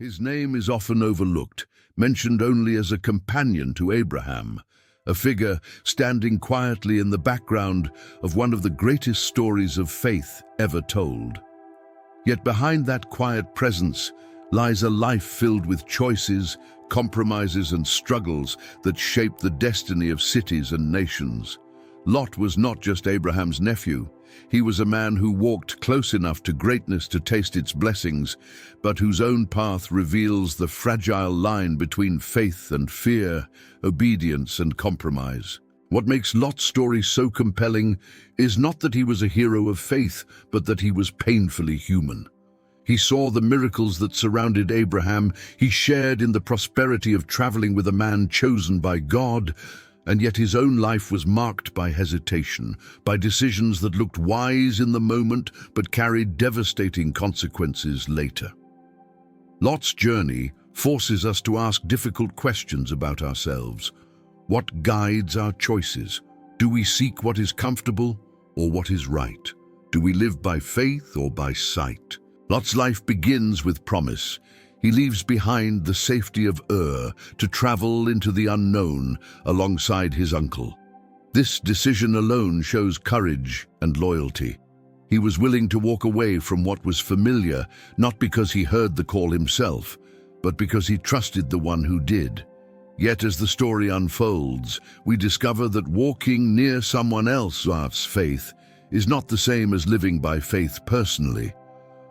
His name is often overlooked, mentioned only as a companion to Abraham, a figure standing quietly in the background of one of the greatest stories of faith ever told. Yet behind that quiet presence lies a life filled with choices, compromises, and struggles that shape the destiny of cities and nations. Lot was not just Abraham's nephew. He was a man who walked close enough to greatness to taste its blessings, but whose own path reveals the fragile line between faith and fear, obedience and compromise. What makes Lot's story so compelling is not that he was a hero of faith, but that he was painfully human. He saw the miracles that surrounded Abraham. He shared in the prosperity of traveling with a man chosen by God, and yet his own life was marked by hesitation, by decisions that looked wise in the moment but carried devastating consequences later. Lot's journey forces us to ask difficult questions about ourselves. What guides our choices? Do we seek what is comfortable or what is right? Do we live by faith or by sight? Lot's life begins with promise. He leaves behind the safety of Ur to travel into the unknown alongside his uncle. This decision alone shows courage and loyalty. He was willing to walk away from what was familiar, not because he heard the call himself, but because he trusted the one who did. Yet as the story unfolds, we discover that walking near someone else's faith is not the same as living by faith personally.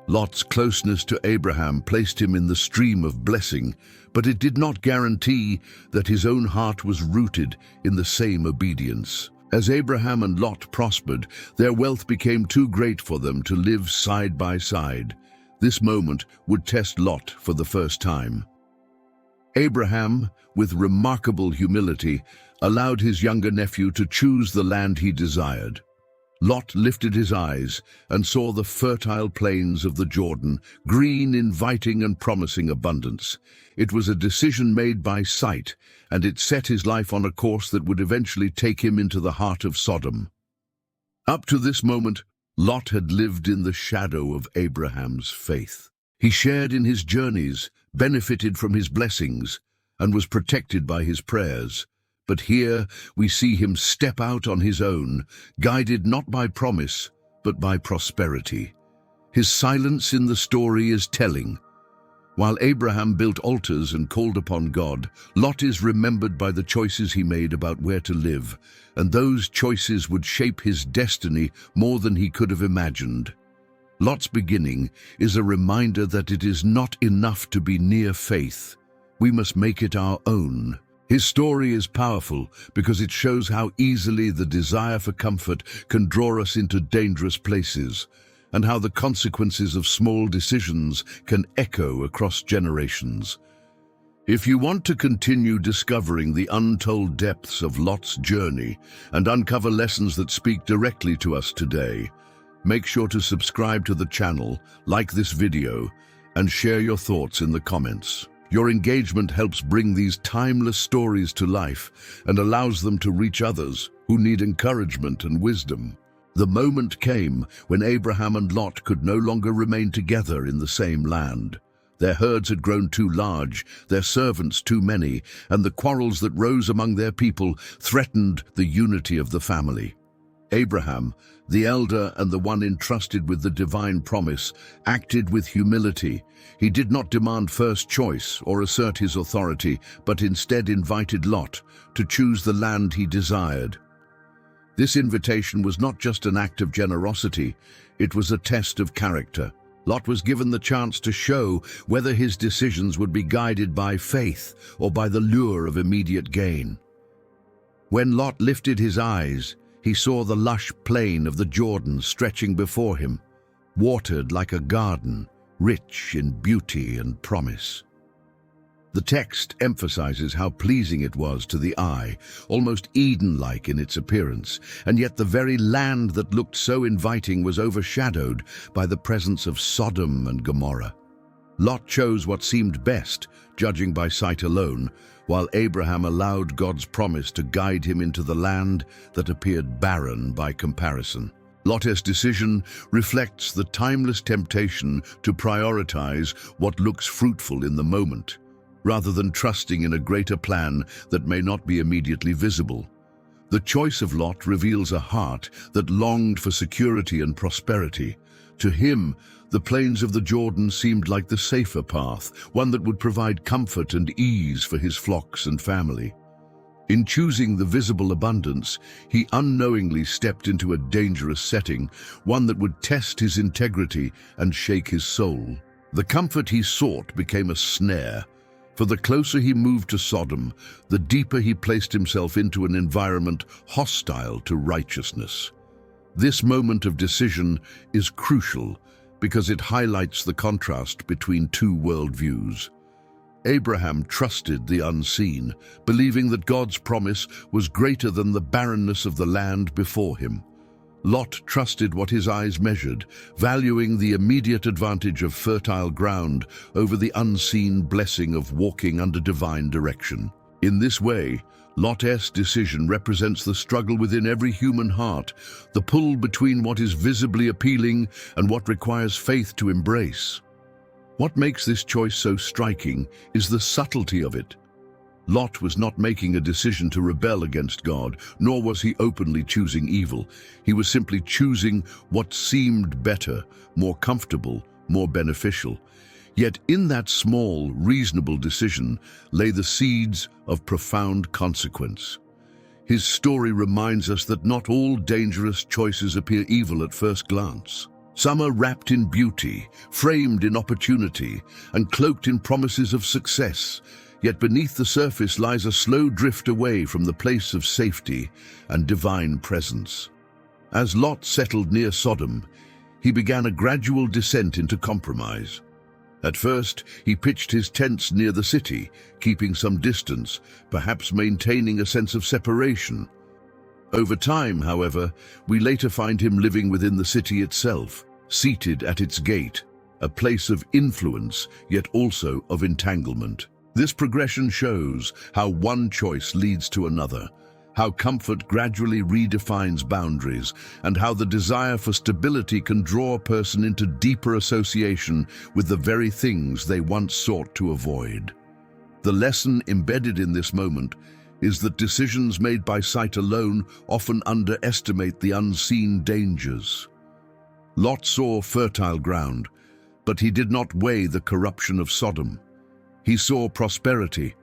Lot's closeness to Abraham placed him in the stream of blessing, but it did not guarantee that his own heart was rooted in the same obedience. As Abraham and Lot prospered, their wealth became too great for them to live side by side. This moment would test Lot for the first time. Abraham, with remarkable humility, allowed his younger nephew to choose the land he desired. Lot lifted his eyes and saw the fertile plains of the Jordan, green, inviting and promising abundance. It was a decision made by sight, and it set his life on a course that would eventually take him into the heart of Sodom. Up to this moment, Lot had lived in the shadow of Abraham's faith. He shared in his journeys, benefited from his blessings, and was protected by his prayers. But here we see him step out on his own, guided not by promise, but by prosperity. His silence in the story is telling. While Abraham built altars and called upon God, Lot is remembered by the choices he made about where to live, and those choices would shape his destiny more than he could have imagined. Lot's beginning is a reminder that it is not enough to be near faith. We must make it our own. His story is powerful because it shows how easily the desire for comfort can draw us into dangerous places, and how the consequences of small decisions can echo across generations. If you want to continue discovering the untold depths of Lot's journey and uncover lessons that speak directly to us today, make sure to subscribe to the channel, like this video, and share your thoughts in the comments. Your engagement helps bring these timeless stories to life and allows them to reach others who need encouragement and wisdom. The moment came when Abraham and Lot could no longer remain together in the same land. Their herds had grown too large, their servants too many, and the quarrels that rose among their people threatened the unity of the family. Abraham, the elder and the one entrusted with the divine promise, acted with humility. He did not demand first choice or assert his authority, but instead invited Lot to choose the land he desired. This invitation was not just an act of generosity, it was a test of character. Lot was given the chance to show whether his decisions would be guided by faith or by the lure of immediate gain. When Lot lifted his eyes, he saw the lush plain of the Jordan stretching before him, watered like a garden, rich in beauty and promise. The text emphasizes how pleasing it was to the eye, almost Eden-like in its appearance, and yet the very land that looked so inviting was overshadowed by the presence of Sodom and Gomorrah. Lot chose what seemed best, judging by sight alone, while Abraham allowed God's promise to guide him into the land that appeared barren by comparison. Lot's decision reflects the timeless temptation to prioritize what looks fruitful in the moment, rather than trusting in a greater plan that may not be immediately visible. The choice of Lot reveals a heart that longed for security and prosperity. To him, the plains of the Jordan seemed like the safer path, one that would provide comfort and ease for his flocks and family. In choosing the visible abundance, he unknowingly stepped into a dangerous setting, one that would test his integrity and shake his soul. The comfort he sought became a snare, for the closer he moved to Sodom, the deeper he placed himself into an environment hostile to righteousness. This moment of decision is crucial because it highlights the contrast between two worldviews. Abraham trusted the unseen, believing that God's promise was greater than the barrenness of the land before him. Lot trusted what his eyes measured, valuing the immediate advantage of fertile ground over the unseen blessing of walking under divine direction. In this way, Lot's decision represents the struggle within every human heart, the pull between what is visibly appealing and what requires faith to embrace. What makes this choice so striking is the subtlety of it. Lot was not making a decision to rebel against God, nor was he openly choosing evil. He was simply choosing what seemed better, more comfortable, more beneficial. Yet in that small, reasonable decision lay the seeds of profound consequence. His story reminds us that not all dangerous choices appear evil at first glance. Some are wrapped in beauty, framed in opportunity, and cloaked in promises of success. Yet beneath the surface lies a slow drift away from the place of safety and divine presence. As Lot settled near Sodom, he began a gradual descent into compromise. At first, he pitched his tents near the city, keeping some distance, perhaps maintaining a sense of separation. Over time, however, we later find him living within the city itself, seated at its gate, a place of influence, yet also of entanglement. This progression shows how one choice leads to another, how comfort gradually redefines boundaries, and how the desire for stability can draw a person into deeper association with the very things they once sought to avoid. The lesson embedded in this moment is that decisions made by sight alone often underestimate the unseen dangers. Lot saw fertile ground, but he did not weigh the corruption of Sodom. He saw prosperity,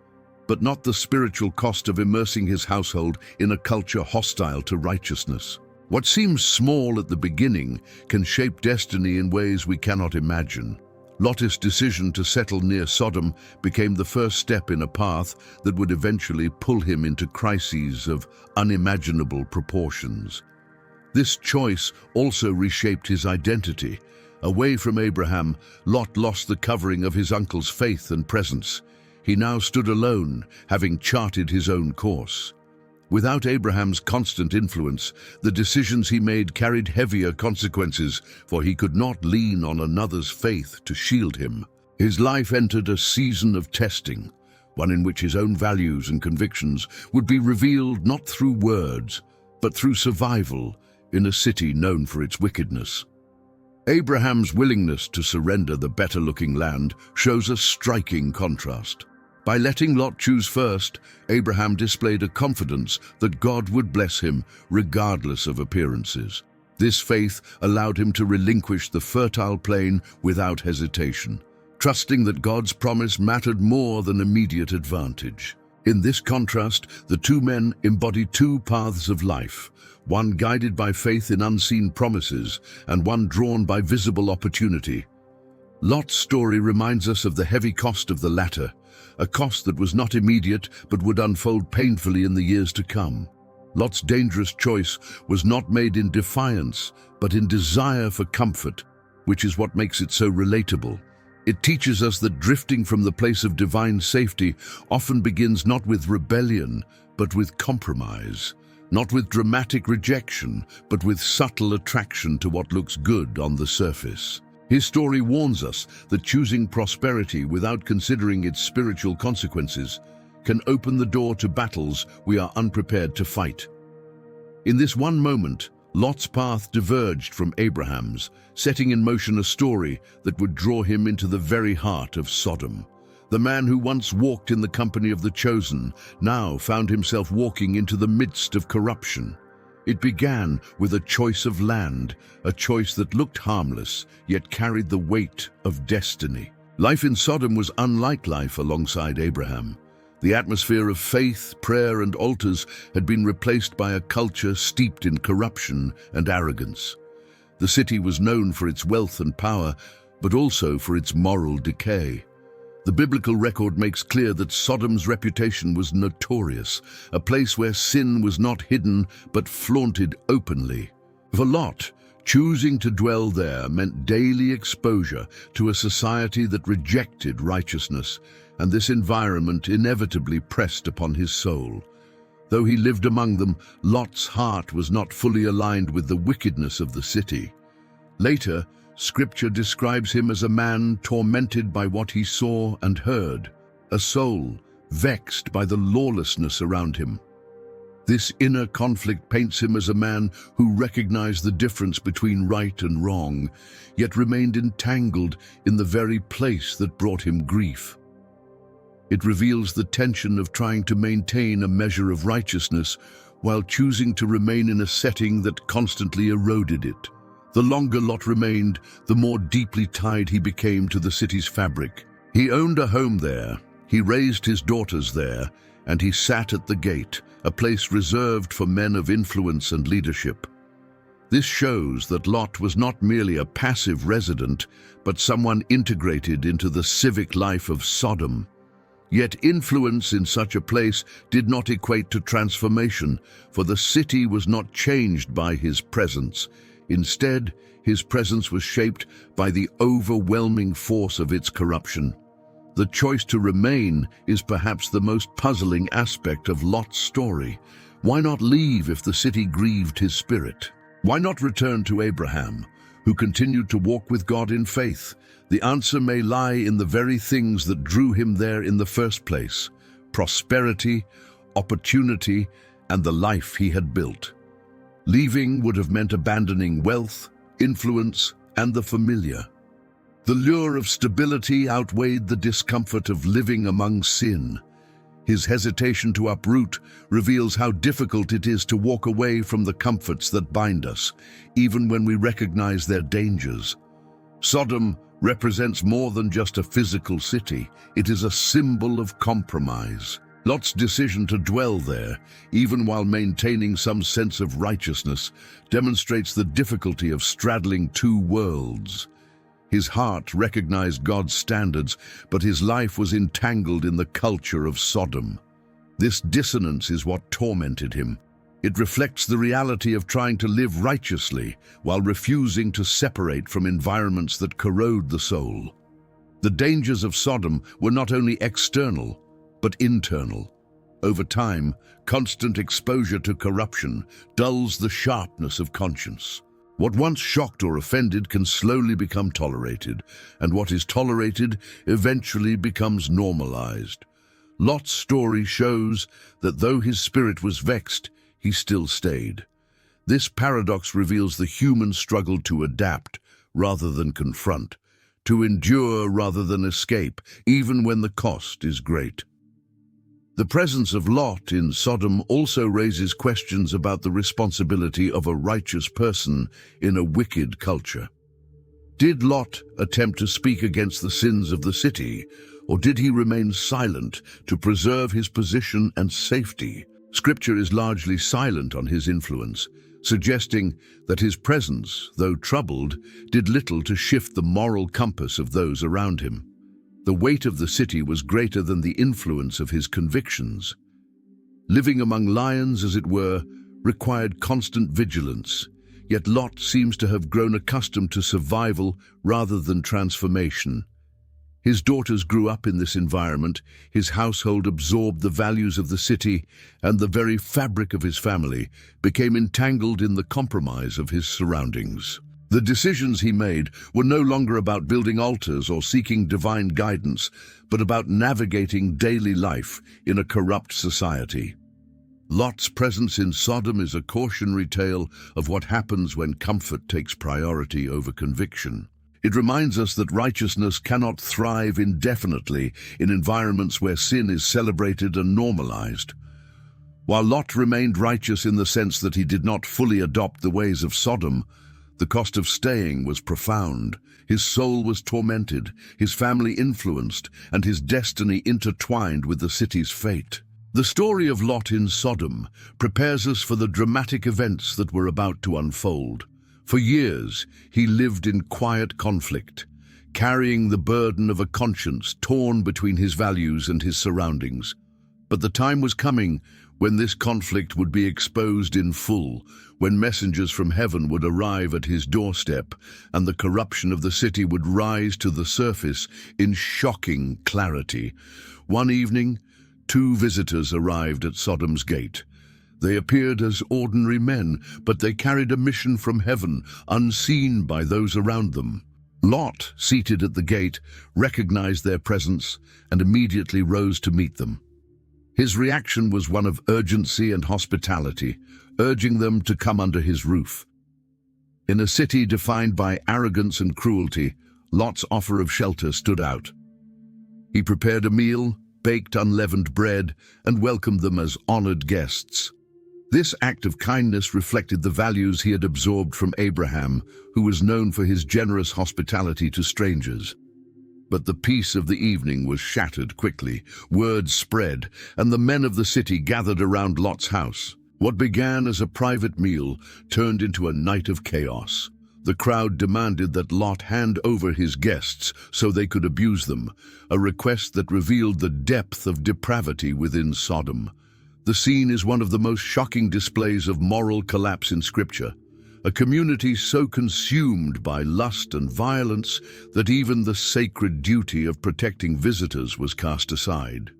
but not the spiritual cost of immersing his household in a culture hostile to righteousness. What seems small at the beginning can shape destiny in ways we cannot imagine. Lot's decision to settle near Sodom became the first step in a path that would eventually pull him into crises of unimaginable proportions. This choice also reshaped his identity. Away from Abraham, Lot lost the covering of his uncle's faith and presence. He now stood alone, having charted his own course. Without Abraham's constant influence, the decisions he made carried heavier consequences, for he could not lean on another's faith to shield him. His life entered a season of testing, one in which his own values and convictions would be revealed not through words, but through survival in a city known for its wickedness. Abraham's willingness to surrender the better-looking land shows a striking contrast. By letting Lot choose first, Abraham displayed a confidence that God would bless him regardless of appearances. This faith allowed him to relinquish the fertile plain without hesitation, trusting that God's promise mattered more than immediate advantage. In this contrast, the two men embodied two paths of life, one guided by faith in unseen promises and one drawn by visible opportunity. Lot's story reminds us of the heavy cost of the latter, a cost that was not immediate but would unfold painfully in the years to come. Lot's dangerous choice was not made in defiance, but in desire for comfort, which is what makes it so relatable. It teaches us that drifting from the place of divine safety often begins not with rebellion, but with compromise, not with dramatic rejection, but with subtle attraction to what looks good on the surface. His story warns us that choosing prosperity without considering its spiritual consequences can open the door to battles we are unprepared to fight. In this one moment, Lot's path diverged from Abraham's, setting in motion a story that would draw him into the very heart of Sodom. The man who once walked in the company of the chosen now found himself walking into the midst of corruption. It began with a choice of land, a choice that looked harmless, yet carried the weight of destiny. Life in Sodom was unlike life alongside Abraham. The atmosphere of faith, prayer, and altars had been replaced by a culture steeped in corruption and arrogance. The city was known for its wealth and power, but also for its moral decay. The biblical record makes clear that Sodom's reputation was notorious, a place where sin was not hidden but flaunted openly. For Lot, choosing to dwell there meant daily exposure to a society that rejected righteousness, and this environment inevitably pressed upon his soul. Though he lived among them, Lot's heart was not fully aligned with the wickedness of the city. Later, Scripture describes him as a man tormented by what he saw and heard, a soul vexed by the lawlessness around him. This inner conflict paints him as a man who recognized the difference between right and wrong, yet remained entangled in the very place that brought him grief. It reveals the tension of trying to maintain a measure of righteousness while choosing to remain in a setting that constantly eroded it. The longer Lot remained, the more deeply tied he became to the city's fabric. He owned a home there, he raised his daughters there, and he sat at the gate, a place reserved for men of influence and leadership. This shows that Lot was not merely a passive resident, but someone integrated into the civic life of Sodom. Yet influence in such a place did not equate to transformation, for the city was not changed by his presence. Instead, his presence was shaped by the overwhelming force of its corruption. The choice to remain is perhaps the most puzzling aspect of Lot's story. Why not leave if the city grieved his spirit? Why not return to Abraham, who continued to walk with God in faith? The answer may lie in the very things that drew him there in the first place: prosperity, opportunity, and the life he had built. Leaving would have meant abandoning wealth, influence, and the familiar. The lure of stability outweighed the discomfort of living among sin. His hesitation to uproot reveals how difficult it is to walk away from the comforts that bind us, even when we recognize their dangers. Sodom represents more than just a physical city. It is a symbol of compromise. Lot's decision to dwell there, even while maintaining some sense of righteousness, demonstrates the difficulty of straddling two worlds. His heart recognized God's standards, but his life was entangled in the culture of Sodom. This dissonance is what tormented him. It reflects the reality of trying to live righteously while refusing to separate from environments that corrode the soul. The dangers of Sodom were not only external, but internal. Over time, constant exposure to corruption dulls the sharpness of conscience. What once shocked or offended can slowly become tolerated, and what is tolerated eventually becomes normalized. Lot's story shows that though his spirit was vexed, he still stayed. This paradox reveals the human struggle to adapt rather than confront, to endure rather than escape, even when the cost is great. The presence of Lot in Sodom also raises questions about the responsibility of a righteous person in a wicked culture. Did Lot attempt to speak against the sins of the city, or did he remain silent to preserve his position and safety? Scripture is largely silent on his influence, suggesting that his presence, though troubled, did little to shift the moral compass of those around him. The weight of the city was greater than the influence of his convictions. Living among lions, as it were, required constant vigilance, yet Lot seems to have grown accustomed to survival rather than transformation. His daughters grew up in this environment, his household absorbed the values of the city, and the very fabric of his family became entangled in the compromise of his surroundings. The decisions he made were no longer about building altars or seeking divine guidance, but about navigating daily life in a corrupt society. Lot's presence in Sodom is a cautionary tale of what happens when comfort takes priority over conviction. It reminds us that righteousness cannot thrive indefinitely in environments where sin is celebrated and normalized. While Lot remained righteous in the sense that he did not fully adopt the ways of Sodom, the cost of staying was profound. His soul was tormented, his family influenced, and his destiny intertwined with the city's fate. The story of Lot in Sodom prepares us for the dramatic events that were about to unfold. For years, he lived in quiet conflict, carrying the burden of a conscience torn between his values and his surroundings. But the time was coming when this conflict would be exposed in full, when messengers from heaven would arrive at his doorstep, and the corruption of the city would rise to the surface in shocking clarity. One evening, 2 visitors arrived at Sodom's gate. They appeared as ordinary men, but they carried a mission from heaven, unseen by those around them. Lot, seated at the gate, recognized their presence and immediately rose to meet them. His reaction was one of urgency and hospitality, urging them to come under his roof. In a city defined by arrogance and cruelty, Lot's offer of shelter stood out. He prepared a meal, baked unleavened bread, and welcomed them as honored guests. This act of kindness reflected the values he had absorbed from Abraham, who was known for his generous hospitality to strangers. But the peace of the evening was shattered quickly. Word spread, and the men of the city gathered around Lot's house. What began as a private meal turned into a night of chaos. The crowd demanded that Lot hand over his guests so they could abuse them, a request that revealed the depth of depravity within Sodom. The scene is one of the most shocking displays of moral collapse in Scripture. A community so consumed by lust and violence that even the sacred duty of protecting visitors was cast aside.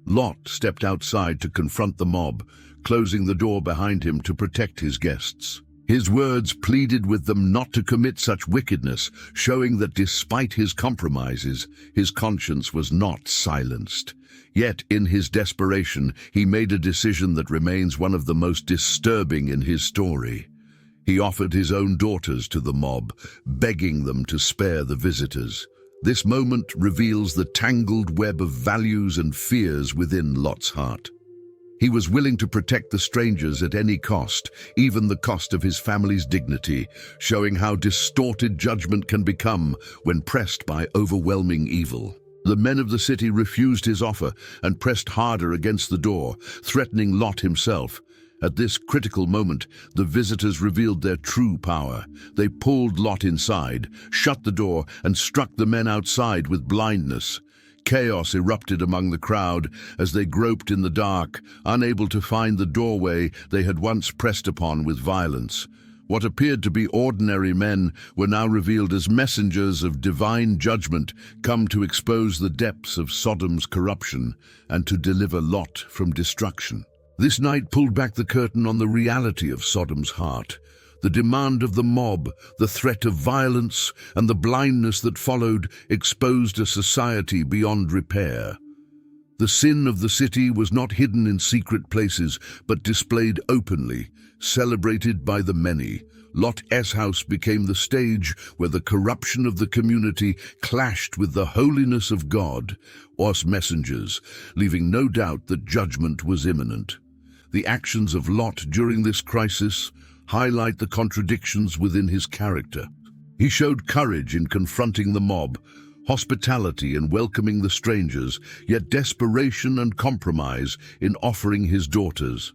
Lot stepped outside to confront the mob, closing the door behind him to protect his guests. His words pleaded with them not to commit such wickedness, showing that despite his compromises, his conscience was not silenced. Yet, in his desperation, he made a decision that remains one of the most disturbing in his story. He offered his own daughters to the mob, begging them to spare the visitors. This moment reveals the tangled web of values and fears within Lot's heart. He was willing to protect the strangers at any cost, even the cost of his family's dignity, showing how distorted judgment can become when pressed by overwhelming evil. The men of the city refused his offer and pressed harder against the door, threatening Lot himself. At this critical moment, the visitors revealed their true power. They pulled Lot inside, shut the door, and struck the men outside with blindness. Chaos erupted among the crowd as they groped in the dark, unable to find the doorway they had once pressed upon with violence. What appeared to be ordinary men were now revealed as messengers of divine judgment, come to expose the depths of Sodom's corruption and to deliver Lot from destruction. This night pulled back the curtain on the reality of Sodom's heart. The demand of the mob, the threat of violence, and the blindness that followed exposed a society beyond repair. The sin of the city was not hidden in secret places, but displayed openly, celebrated by the many. Lot's house became the stage where the corruption of the community clashed with the holiness of God, God's messengers, leaving no doubt that judgment was imminent. The actions of Lot during this crisis highlight the contradictions within his character. He showed courage in confronting the mob, hospitality in welcoming the strangers, yet desperation and compromise in offering his daughters.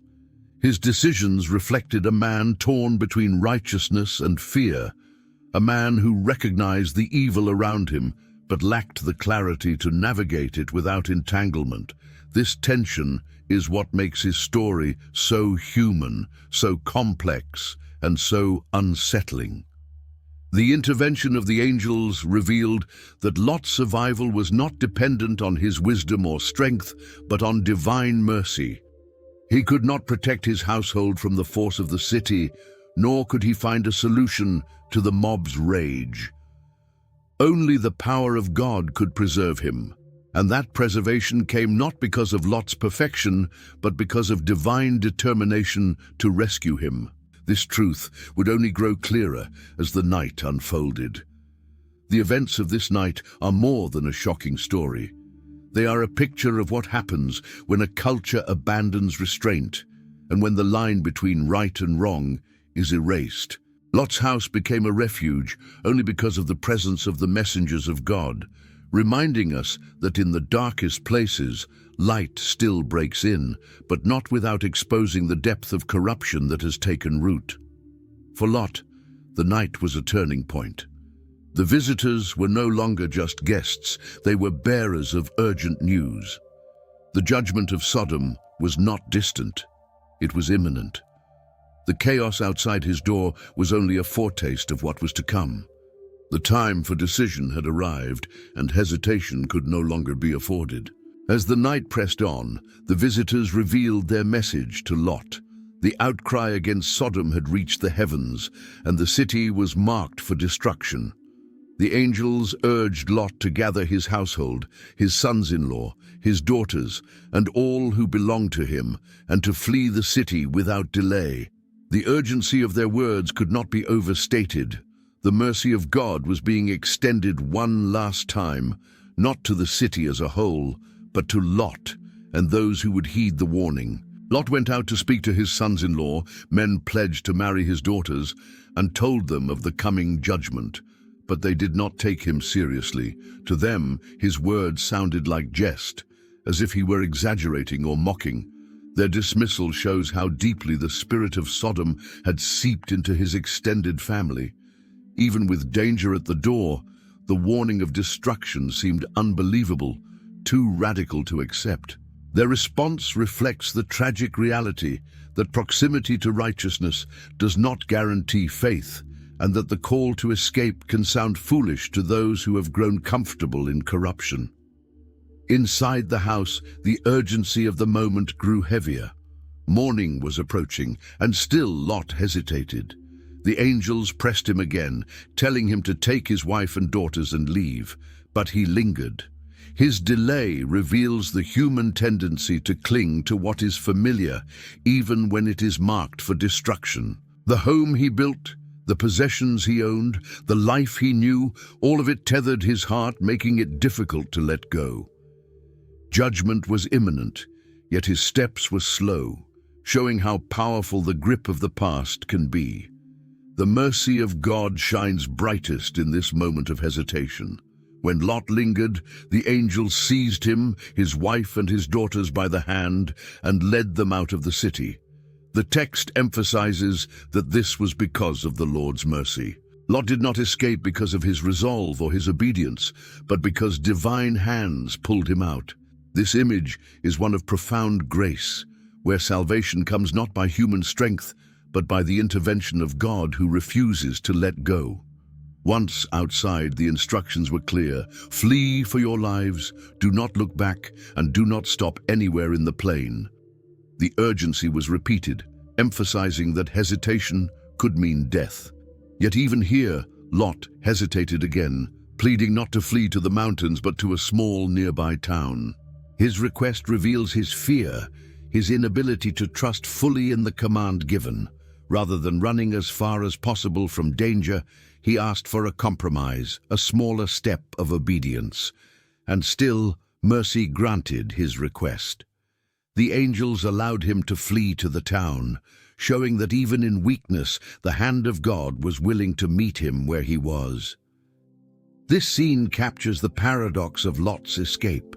His decisions reflected a man torn between righteousness and fear, a man who recognized the evil around him but lacked the clarity to navigate it without entanglement. This tension is what makes his story so human, so complex, and so unsettling. The intervention of the angels revealed that Lot's survival was not dependent on his wisdom or strength, but on divine mercy. He could not protect his household from the force of the city, nor could he find a solution to the mob's rage. Only the power of God could preserve him, And that preservation came not because of Lot's perfection, but because of divine determination to rescue him. This truth would only grow clearer as the night unfolded. The events of this night are more than a shocking story. They are a picture of what happens when a culture abandons restraint and when the line between right and wrong is erased. Lot's house became a refuge only because of the presence of the messengers of God, reminding us that in the darkest places, light still breaks in, but not without exposing the depth of corruption that has taken root. For Lot, the night was a turning point. The visitors were no longer just guests, they were bearers of urgent news. The judgment of Sodom was not distant, it was imminent. The chaos outside his door was only a foretaste of what was to come. The time for decision had arrived, and hesitation could no longer be afforded. As the night pressed on, the visitors revealed their message to Lot. The outcry against Sodom had reached the heavens, and the city was marked for destruction. The angels urged Lot to gather his household, his sons-in-law, his daughters, and all who belonged to him, and to flee the city without delay. The urgency of their words could not be overstated. The mercy of God was being extended one last time, not to the city as a whole, but to Lot and those who would heed the warning. Lot went out to speak to his sons-in-law, men pledged to marry his daughters, and told them of the coming judgment. But they did not take him seriously. To them, his words sounded like jest, as if he were exaggerating or mocking. Their dismissal shows how deeply the spirit of Sodom had seeped into his extended family. Even with danger at the door, the warning of destruction seemed unbelievable, too radical to accept. Their response reflects the tragic reality that proximity to righteousness does not guarantee faith, and that the call to escape can sound foolish to those who have grown comfortable in corruption. Inside the house, the urgency of the moment grew heavier. Morning was approaching, and still Lot hesitated. The angels pressed him again, telling him to take his wife and daughters and leave, but he lingered. His delay reveals the human tendency to cling to what is familiar, even when it is marked for destruction. The home he built, the possessions he owned, the life he knew, all of it tethered his heart, making it difficult to let go. Judgment was imminent, yet his steps were slow, showing how powerful the grip of the past can be. The mercy of God shines brightest in this moment of hesitation. When Lot lingered, the angels seized him, his wife and his daughters by the hand, and led them out of the city. The text emphasizes that this was because of the Lord's mercy. Lot did not escape because of his resolve or his obedience, but because divine hands pulled him out. This image is one of profound grace, where salvation comes not by human strength, but by the intervention of God who refuses to let go. Once outside, the instructions were clear. Flee for your lives, do not look back, and do not stop anywhere in the plain. The urgency was repeated, emphasizing that hesitation could mean death. Yet even here, Lot hesitated again, pleading not to flee to the mountains but to a small nearby town. His request reveals his fear, his inability to trust fully in the command given. Rather than running as far as possible from danger, he asked for a compromise, a smaller step of obedience. And still, mercy granted his request. The angels allowed him to flee to the town, showing that even in weakness, the hand of God was willing to meet him where he was. This scene captures the paradox of Lot's escape.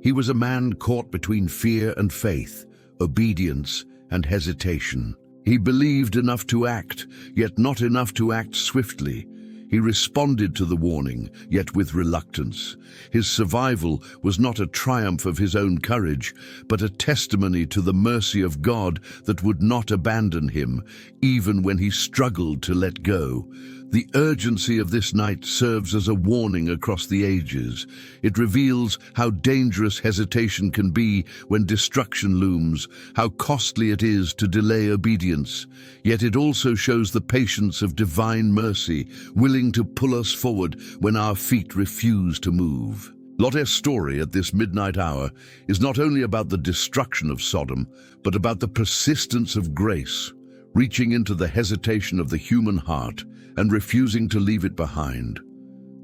He was a man caught between fear and faith, obedience and hesitation. He believed enough to act, yet not enough to act swiftly. He responded to the warning, yet with reluctance. His survival was not a triumph of his own courage, but a testimony to the mercy of God that would not abandon him, even when he struggled to let go. The urgency of this night serves as a warning across the ages. It reveals how dangerous hesitation can be when destruction looms, how costly it is to delay obedience. Yet it also shows the patience of divine mercy, willing to pull us forward when our feet refuse to move. Lot's story at this midnight hour is not only about the destruction of Sodom, but about the persistence of grace, reaching into the hesitation of the human heart and refusing to leave it behind.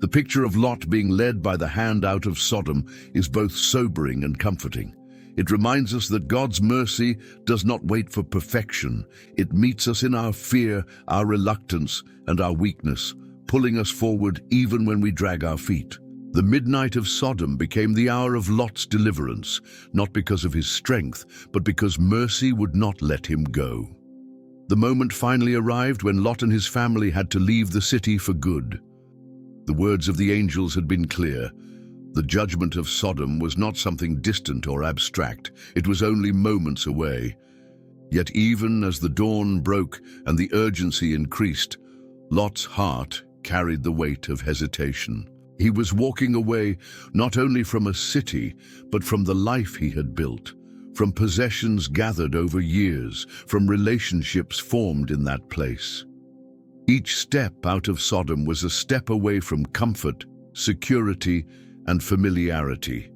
The picture of Lot being led by the hand out of Sodom is both sobering and comforting. It reminds us that God's mercy does not wait for perfection. It meets us in our fear, our reluctance, and our weakness, pulling us forward even when we drag our feet. The midnight of Sodom became the hour of Lot's deliverance, not because of his strength, but because mercy would not let him go. The moment finally arrived when Lot and his family had to leave the city for good. The words of the angels had been clear. The judgment of Sodom was not something distant or abstract. It was only moments away. Yet even as the dawn broke and the urgency increased, Lot's heart carried the weight of hesitation. He was walking away not only from a city, but from the life he had built, from possessions gathered over years, from relationships formed in that place. Each step out of Sodom was a step away from comfort, security, and familiarity.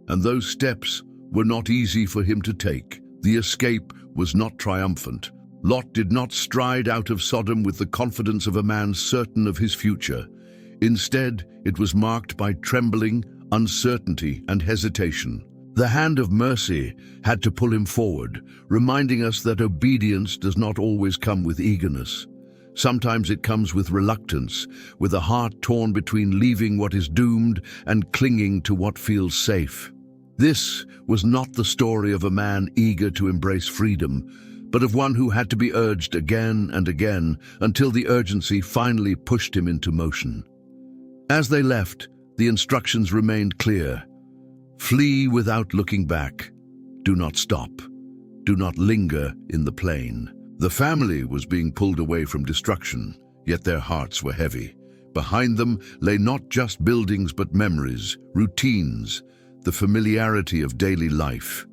And those steps were not easy for him to take. The escape was not triumphant. Lot did not stride out of Sodom with the confidence of a man certain of his future. Instead, it was marked by trembling, uncertainty, and hesitation. The hand of mercy had to pull him forward, reminding us that obedience does not always come with eagerness. Sometimes it comes with reluctance, with a heart torn between leaving what is doomed and clinging to what feels safe. This was not the story of a man eager to embrace freedom, but of one who had to be urged again and again until the urgency finally pushed him into motion. As they left, the instructions remained clear. Flee without looking back. Do not stop. Do not linger in the plain. The family was being pulled away from destruction, yet their hearts were heavy. Behind them lay not just buildings but memories, routines, the familiarity of daily life.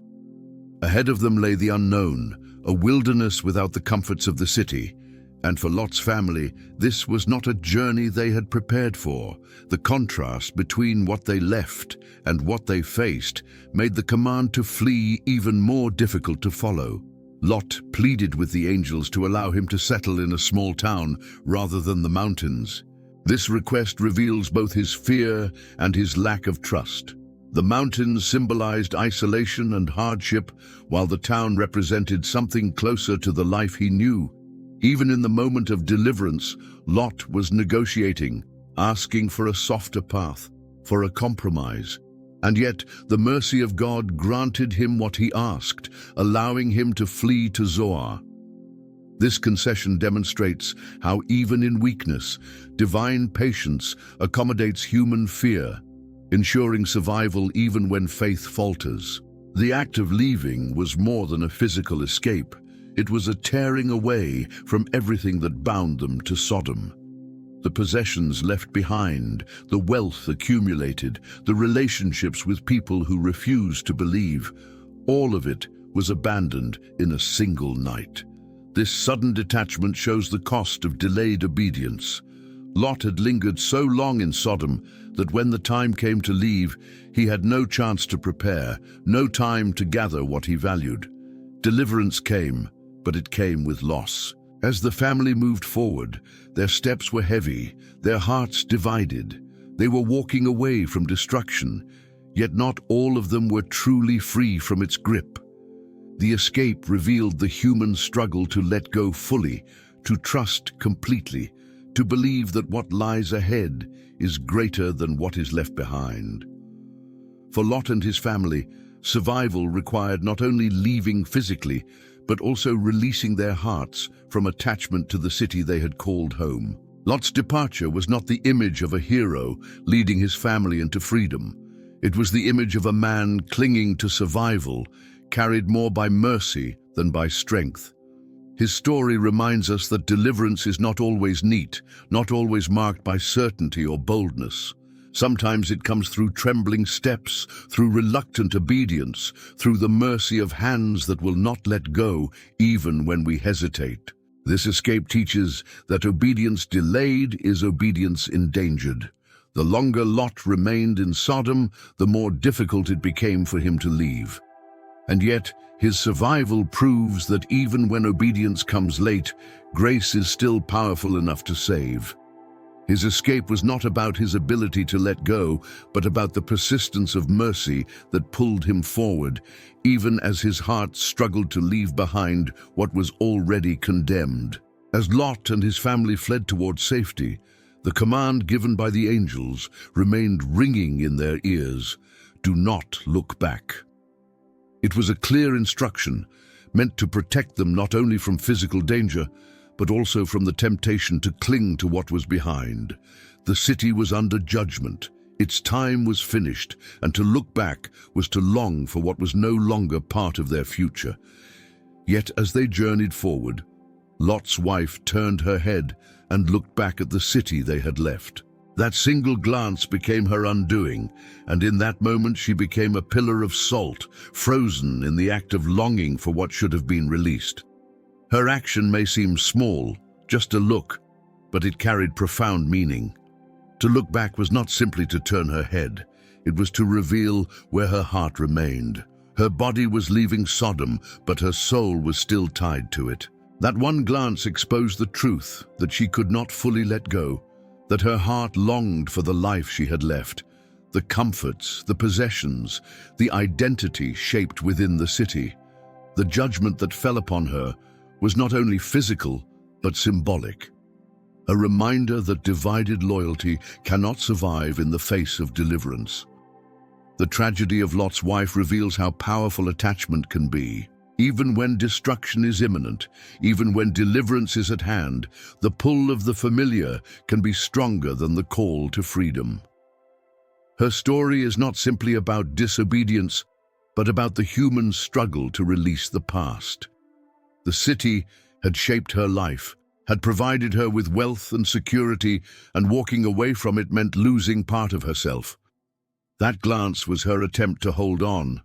Ahead of them lay the unknown, a wilderness without the comforts of the city. And for Lot's family, this was not a journey they had prepared for. The contrast between what they left and what they faced made the command to flee even more difficult to follow. Lot pleaded with the angels to allow him to settle in a small town rather than the mountains. This request reveals both his fear and his lack of trust. The mountains symbolized isolation and hardship, while the town represented something closer to the life he knew. Even in the moment of deliverance, Lot was negotiating, asking for a softer path, for a compromise. And yet, the mercy of God granted him what he asked, allowing him to flee to Zoar. This concession demonstrates how even in weakness, divine patience accommodates human fear, ensuring survival even when faith falters. The act of leaving was more than a physical escape. It was a tearing away from everything that bound them to Sodom. The possessions left behind, the wealth accumulated, the relationships with people who refused to believe, all of it was abandoned in a single night. This sudden detachment shows the cost of delayed obedience. Lot had lingered so long in Sodom that when the time came to leave, he had no chance to prepare, no time to gather what he valued. Deliverance came, but it came with loss. As the family moved forward, their steps were heavy, their hearts divided. They were walking away from destruction, yet not all of them were truly free from its grip. The escape revealed the human struggle to let go fully, to trust completely, to believe that what lies ahead is greater than what is left behind. For Lot and his family, survival required not only leaving physically, but also releasing their hearts from attachment to the city they had called home. Lot's departure was not the image of a hero leading his family into freedom. It was the image of a man clinging to survival, carried more by mercy than by strength. His story reminds us that deliverance is not always neat, not always marked by certainty or boldness. Sometimes it comes through trembling steps, through reluctant obedience, through the mercy of hands that will not let go even when we hesitate. This escape teaches that obedience delayed is obedience endangered. The longer Lot remained in Sodom, the more difficult it became for him to leave. And yet, his survival proves that even when obedience comes late, grace is still powerful enough to save. His escape was not about his ability to let go, but about the persistence of mercy that pulled him forward, even as his heart struggled to leave behind what was already condemned. As Lot and his family fled toward safety, the command given by the angels remained ringing in their ears: do not look back. It was a clear instruction, meant to protect them not only from physical danger, but also from the temptation to cling to what was behind. The city was under judgment. Its time was finished, and to look back was to long for what was no longer part of their future. Yet as they journeyed forward, Lot's wife turned her head and looked back at the city they had left. That single glance became her undoing, and in that moment she became a pillar of salt, frozen in the act of longing for what should have been released. Her action may seem small, just a look, but it carried profound meaning. To look back was not simply to turn her head. It was to reveal where her heart remained. Her body was leaving Sodom, but her soul was still tied to it. That one glance exposed the truth that she could not fully let go, that her heart longed for the life she had left, the comforts, the possessions, the identity shaped within the city. The judgment that fell upon her was not only physical, but symbolic. A reminder that divided loyalty cannot survive in the face of deliverance. The tragedy of Lot's wife reveals how powerful attachment can be. Even when destruction is imminent, even when deliverance is at hand, the pull of the familiar can be stronger than the call to freedom. Her story is not simply about disobedience, but about the human struggle to release the past. The city had shaped her life, had provided her with wealth and security, and walking away from it meant losing part of herself. That glance was her attempt to hold on,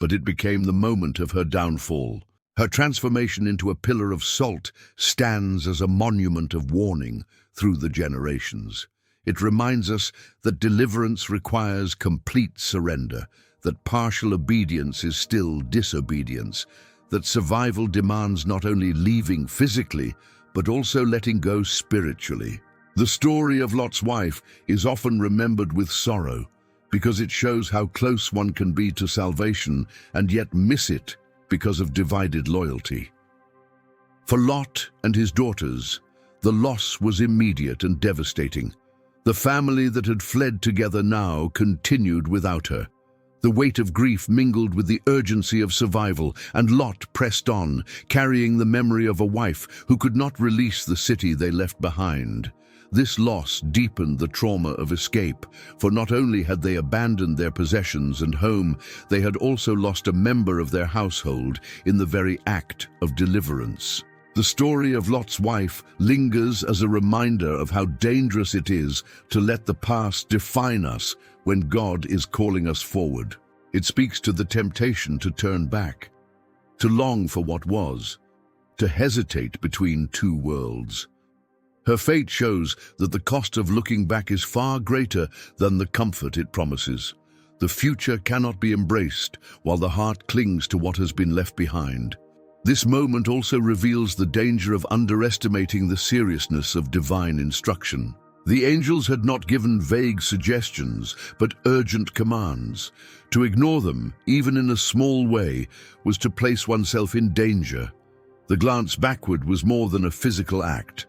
but it became the moment of her downfall. Her transformation into a pillar of salt stands as a monument of warning through the generations. It reminds us that deliverance requires complete surrender, that partial obedience is still disobedience, that survival demands not only leaving physically, but also letting go spiritually. The story of Lot's wife is often remembered with sorrow, because it shows how close one can be to salvation and yet miss it because of divided loyalty. For Lot and his daughters, the loss was immediate and devastating. The family that had fled together now continued without her. The weight of grief mingled with the urgency of survival, and Lot pressed on, carrying the memory of a wife who could not release the city they left behind. This loss deepened the trauma of escape, for not only had they abandoned their possessions and home, they had also lost a member of their household in the very act of deliverance. The story of Lot's wife lingers as a reminder of how dangerous it is to let the past define us when God is calling us forward. It speaks to the temptation to turn back, to long for what was, to hesitate between two worlds. Her fate shows that the cost of looking back is far greater than the comfort it promises. The future cannot be embraced while the heart clings to what has been left behind. This moment also reveals the danger of underestimating the seriousness of divine instruction. The angels had not given vague suggestions, but urgent commands. To ignore them, even in a small way, was to place oneself in danger. The glance backward was more than a physical act.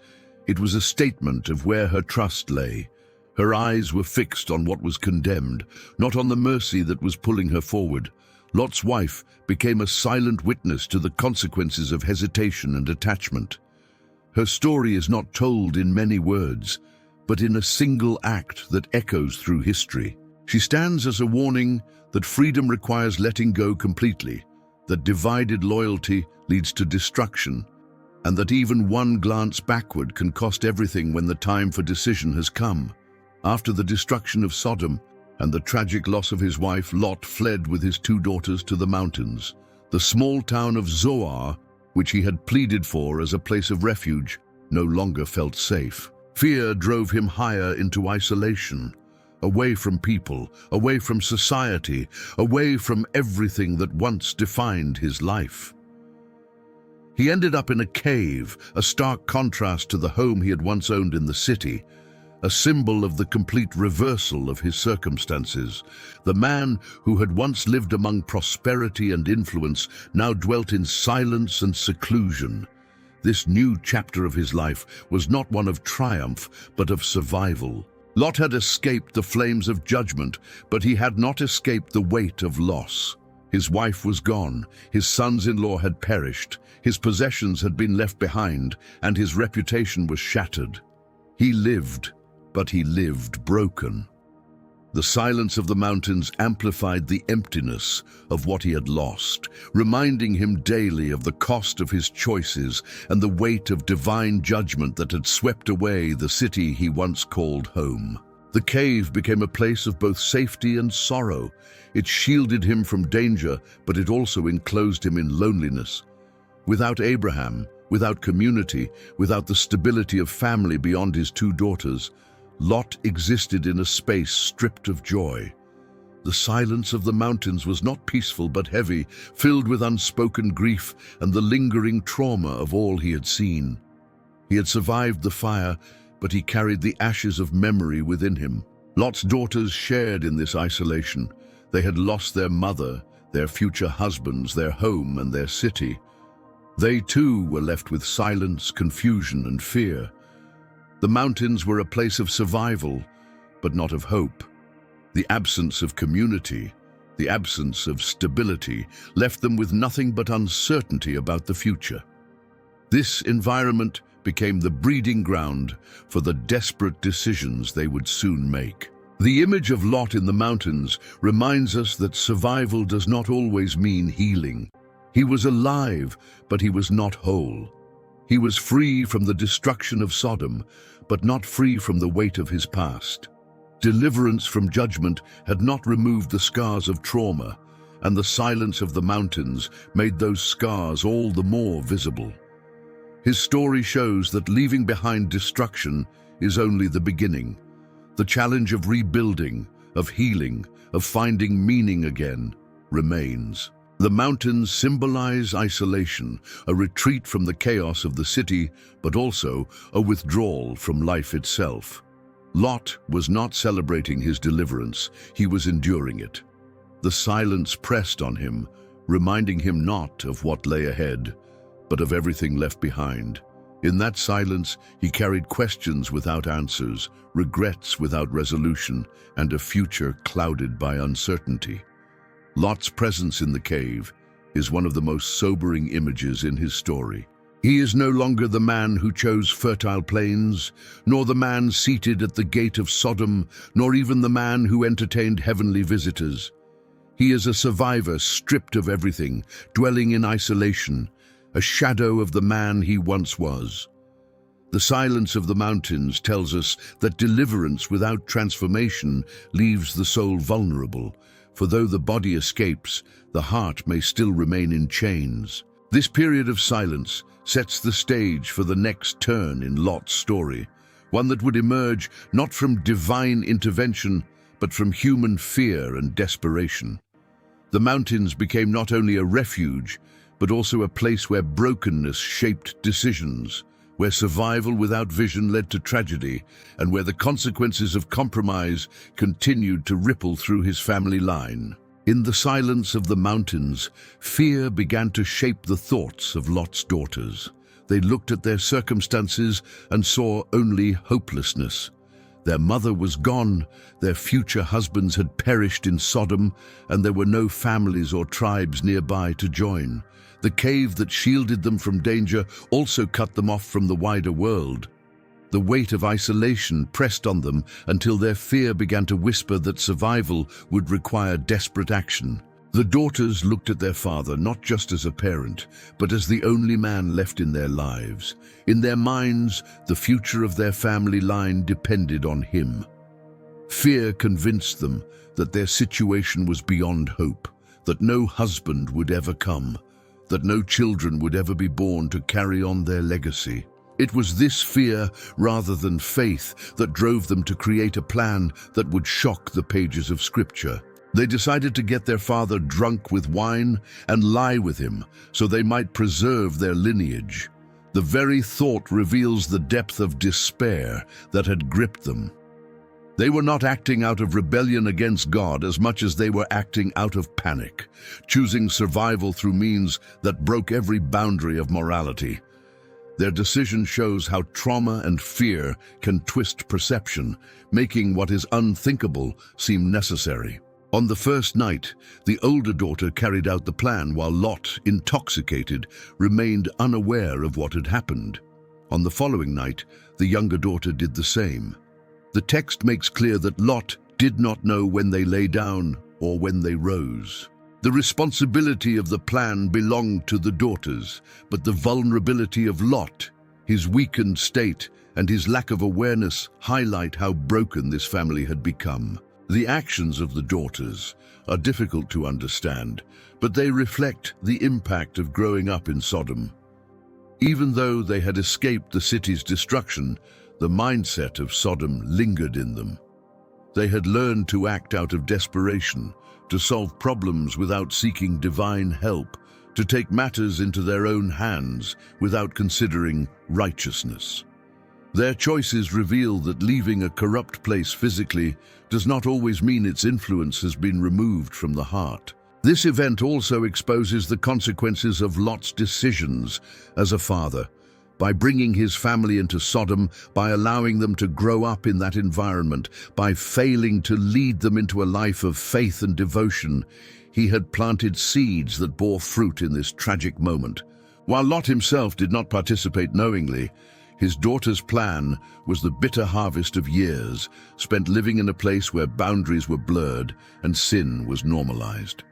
It was a statement of where her trust lay. Her eyes were fixed on what was condemned, not on the mercy that was pulling her forward. Lot's wife became a silent witness to the consequences of hesitation and attachment. Her story is not told in many words, but in a single act that echoes through history. She stands as a warning that freedom requires letting go completely, that divided loyalty leads to destruction, and that even one glance backward can cost everything when the time for decision has come. After the destruction of Sodom and the tragic loss of his wife, Lot fled with his two daughters to the mountains. The small town of Zoar, which he had pleaded for as a place of refuge, no longer felt safe. Fear drove him higher into isolation. away from people, away from society, away from everything that once defined his life. He ended up in a cave, a stark contrast to the home he had once owned in the city, a symbol of the complete reversal of his circumstances. The man who had once lived among prosperity and influence now dwelt in silence and seclusion. This new chapter of his life was not one of triumph, but of survival. Lot had escaped the flames of judgment, but he had not escaped the weight of loss. His wife was gone, his sons-in-law had perished, his possessions had been left behind, and his reputation was shattered. He lived, but he lived broken. The silence of the mountains amplified the emptiness of what he had lost, reminding him daily of the cost of his choices and the weight of divine judgment that had swept away the city he once called home. The cave became a place of both safety and sorrow. It shielded him from danger, but it also enclosed him in loneliness. Without Abraham, without community, without the stability of family beyond his two daughters, Lot existed in a space stripped of joy. The silence of the mountains was not peaceful but heavy, filled with unspoken grief and the lingering trauma of all he had seen. He had survived the fire, but he carried the ashes of memory within him. Lot's daughters shared in this isolation. They had lost their mother, their future husbands, their home, and their city. They too were left with silence, confusion, and fear. The mountains were a place of survival, but not of hope. The absence of community, the absence of stability, left them with nothing but uncertainty about the future. This environment became the breeding ground for the desperate decisions they would soon make. The image of Lot in the mountains reminds us that survival does not always mean healing. He was alive, but he was not whole. He was free from the destruction of Sodom, but not free from the weight of his past. Deliverance from judgment had not removed the scars of trauma, and the silence of the mountains made those scars all the more visible. His story shows that leaving behind destruction is only the beginning. The challenge of rebuilding, of healing, of finding meaning again, remains. The mountains symbolize isolation, a retreat from the chaos of the city, but also a withdrawal from life itself. Lot was not celebrating his deliverance, he was enduring it. The silence pressed on him, reminding him not of what lay ahead, but of everything left behind. In that silence, he carried questions without answers, regrets without resolution, and a future clouded by uncertainty. Lot's presence in the cave is one of the most sobering images in his story. He is no longer the man who chose fertile plains, nor the man seated at the gate of Sodom, nor even the man who entertained heavenly visitors. He is a survivor stripped of everything, dwelling in isolation, a shadow of the man he once was. The silence of the mountains tells us that deliverance without transformation leaves the soul vulnerable, for though the body escapes, the heart may still remain in chains. This period of silence sets the stage for the next turn in Lot's story, one that would emerge not from divine intervention, but from human fear and desperation. The mountains became not only a refuge, but also a place where brokenness shaped decisions, where survival without vision led to tragedy, and where the consequences of compromise continued to ripple through his family line. In the silence of the mountains, fear began to shape the thoughts of Lot's daughters. They looked at their circumstances and saw only hopelessness. Their mother was gone, their future husbands had perished in Sodom, and there were no families or tribes nearby to join. The cave that shielded them from danger also cut them off from the wider world. The weight of isolation pressed on them until their fear began to whisper that survival would require desperate action. The daughters looked at their father not just as a parent, but as the only man left in their lives. In their minds, the future of their family line depended on him. Fear convinced them that their situation was beyond hope, that no husband would ever come, that no children would ever be born to carry on their legacy. It was this fear, rather than faith, that drove them to create a plan that would shock the pages of Scripture. They decided to get their father drunk with wine and lie with him so they might preserve their lineage. The very thought reveals the depth of despair that had gripped them. They were not acting out of rebellion against God as much as they were acting out of panic, choosing survival through means that broke every boundary of morality. Their decision shows how trauma and fear can twist perception, making what is unthinkable seem necessary. On the first night, the older daughter carried out the plan while Lot, intoxicated, remained unaware of what had happened. On the following night, the younger daughter did the same. The text makes clear that Lot did not know when they lay down or when they rose. The responsibility of the plan belonged to the daughters, but the vulnerability of Lot, his weakened state, and his lack of awareness highlight how broken this family had become. The actions of the daughters are difficult to understand, but they reflect the impact of growing up in Sodom. Even though they had escaped the city's destruction, the mindset of Sodom lingered in them. They had learned to act out of desperation, to solve problems without seeking divine help, to take matters into their own hands without considering righteousness. Their choices reveal that leaving a corrupt place physically does not always mean its influence has been removed from the heart. This event also exposes the consequences of Lot's decisions as a father. By bringing his family into Sodom, by allowing them to grow up in that environment, by failing to lead them into a life of faith and devotion, he had planted seeds that bore fruit in this tragic moment. While Lot himself did not participate knowingly, his daughter's plan was the bitter harvest of years spent living in a place where boundaries were blurred and sin was normalized.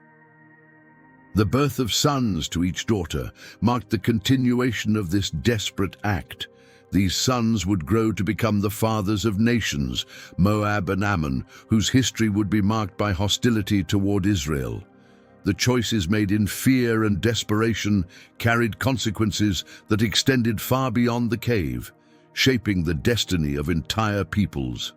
The birth of sons to each daughter marked the continuation of this desperate act. These sons would grow to become the fathers of nations, Moab and Ammon, whose history would be marked by hostility toward Israel. The choices made in fear and desperation carried consequences that extended far beyond the cave, shaping the destiny of entire peoples.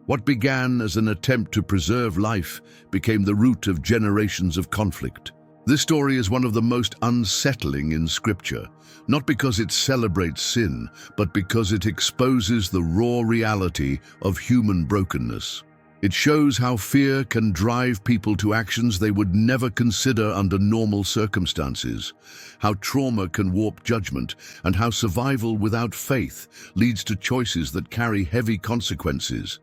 What began as an attempt to preserve life became the root of generations of conflict. This story is one of the most unsettling in Scripture, not because it celebrates sin, but because it exposes the raw reality of human brokenness. It shows how fear can drive people to actions they would never consider under normal circumstances, how trauma can warp judgment, and how survival without faith leads to choices that carry heavy consequences.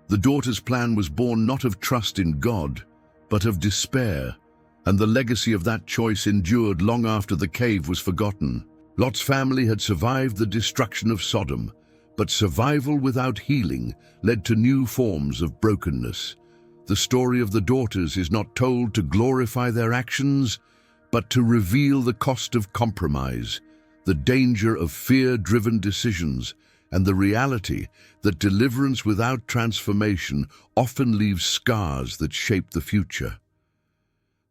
The daughter's plan was born not of trust in God, but of despair, and the legacy of that choice endured long after the cave was forgotten. Lot's family had survived the destruction of Sodom, but survival without healing led to new forms of brokenness. The story of the daughters is not told to glorify their actions, but to reveal the cost of compromise, the danger of fear-driven decisions, and the reality that deliverance without transformation often leaves scars that shape the future.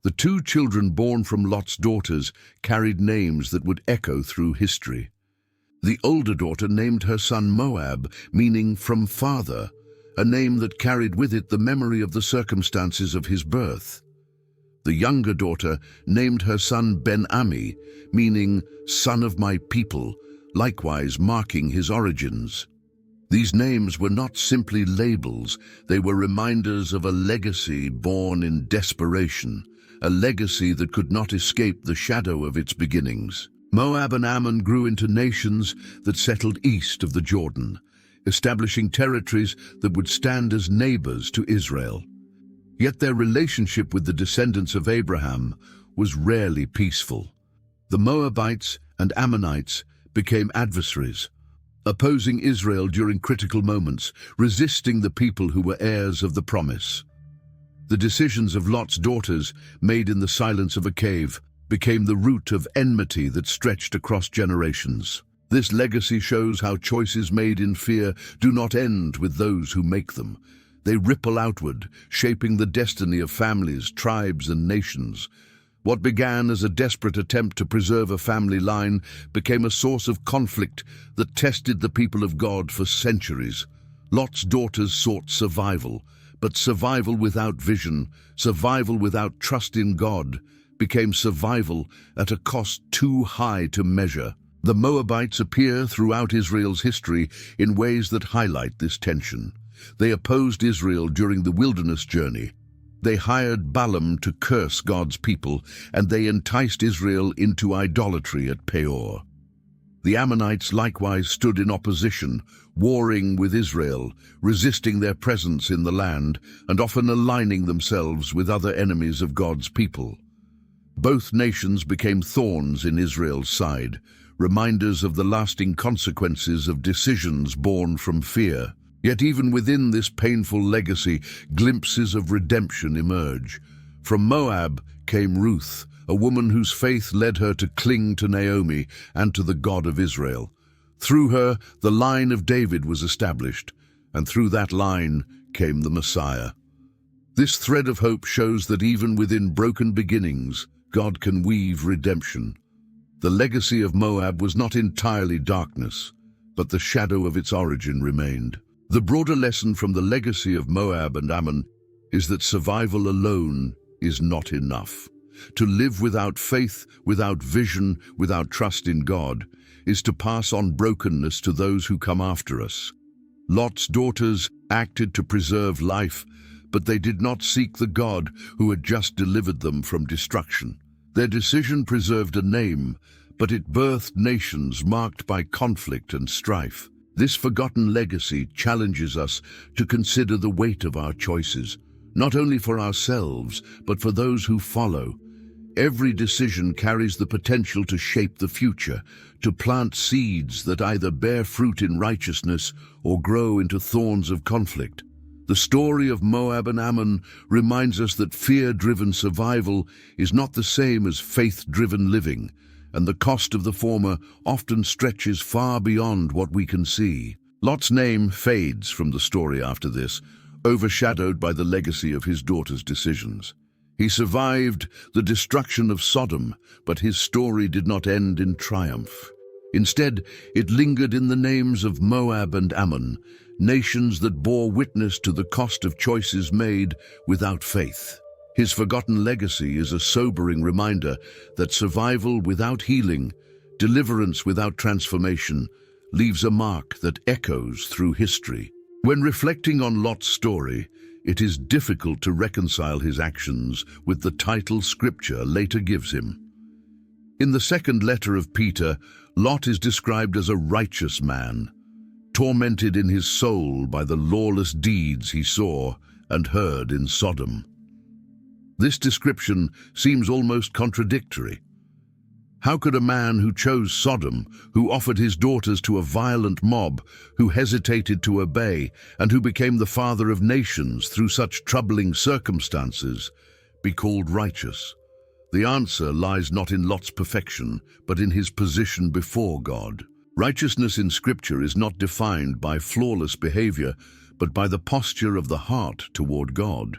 The two children born from Lot's daughters carried names that would echo through history. The older daughter named her son Moab, meaning from father, a name that carried with it the memory of the circumstances of his birth. The younger daughter named her son Ben-Ami, meaning son of my people, likewise marking his origins. These names were not simply labels, they were reminders of a legacy born in desperation, a legacy that could not escape the shadow of its beginnings. Moab and Ammon grew into nations that settled east of the Jordan, establishing territories that would stand as neighbors to Israel. Yet their relationship with the descendants of Abraham was rarely peaceful. The Moabites and Ammonites became adversaries, opposing Israel during critical moments, resisting the people who were heirs of the promise. The decisions of Lot's daughters, made in the silence of a cave, became the root of enmity that stretched across generations. This legacy shows how choices made in fear do not end with those who make them. They ripple outward, shaping the destiny of families, tribes, and nations. What began as a desperate attempt to preserve a family line became a source of conflict that tested the people of God for centuries. Lot's daughters sought survival, but survival without vision, survival without trust in God, became survival at a cost too high to measure. The Moabites appear throughout Israel's history in ways that highlight this tension. They opposed Israel during the wilderness journey. They hired Balaam to curse God's people, and they enticed Israel into idolatry at Peor. The Ammonites likewise stood in opposition, warring with Israel, resisting their presence in the land, and often aligning themselves with other enemies of God's people. Both nations became thorns in Israel's side, reminders of the lasting consequences of decisions born from fear. Yet even within this painful legacy, glimpses of redemption emerge. From Moab came Ruth, a woman whose faith led her to cling to Naomi and to the God of Israel. Through her, the line of David was established, and through that line came the Messiah. This thread of hope shows that even within broken beginnings, God can weave redemption. The legacy of Moab was not entirely darkness, but the shadow of its origin remained. The broader lesson from the legacy of Moab and Ammon is that survival alone is not enough. To live without faith, without vision, without trust in God, is to pass on brokenness to those who come after us. Lot's daughters acted to preserve life, but they did not seek the God who had just delivered them from destruction. Their decision preserved a name, but it birthed nations marked by conflict and strife. This forgotten legacy challenges us to consider the weight of our choices, not only for ourselves, but for those who follow. Every decision carries the potential to shape the future, to plant seeds that either bear fruit in righteousness or grow into thorns of conflict. The story of Moab and Ammon reminds us that fear-driven survival is not the same as faith-driven living, and the cost of the former often stretches far beyond what we can see. Lot's name fades from the story after this, overshadowed by the legacy of his daughter's decisions. He survived the destruction of Sodom, but his story did not end in triumph. Instead, it lingered in the names of Moab and Ammon, nations that bore witness to the cost of choices made without faith. His forgotten legacy is a sobering reminder that survival without healing, deliverance without transformation, leaves a mark that echoes through history. When reflecting on Lot's story, it is difficult to reconcile his actions with the title Scripture later gives him. In the second letter of Peter, Lot is described as a righteous man, tormented in his soul by the lawless deeds he saw and heard in Sodom. This description seems almost contradictory. How could a man who chose Sodom, who offered his daughters to a violent mob, who hesitated to obey, and who became the father of nations through such troubling circumstances, be called righteous? The answer lies not in Lot's perfection, but in his position before God. Righteousness in Scripture is not defined by flawless behavior, but by the posture of the heart toward God.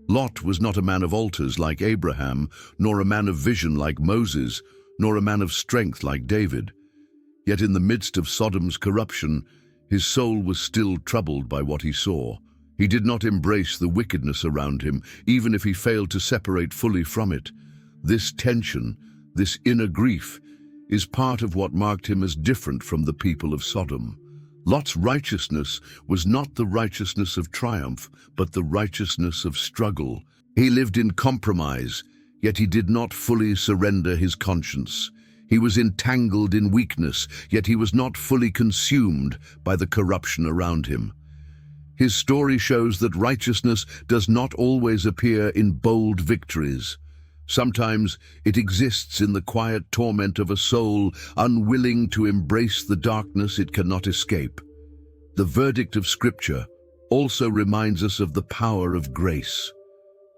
Lot was not a man of altars like Abraham, nor a man of vision like Moses, nor a man of strength like David. Yet in the midst of Sodom's corruption, his soul was still troubled by what he saw. He did not embrace the wickedness around him, even if he failed to separate fully from it. This tension, this inner grief, is part of what marked him as different from the people of Sodom. Lot's righteousness was not the righteousness of triumph, but the righteousness of struggle. He lived in compromise, yet he did not fully surrender his conscience. He was entangled in weakness, yet he was not fully consumed by the corruption around him. His story shows that righteousness does not always appear in bold victories. Sometimes it exists in the quiet torment of a soul unwilling to embrace the darkness it cannot escape. The verdict of Scripture also reminds us of the power of grace.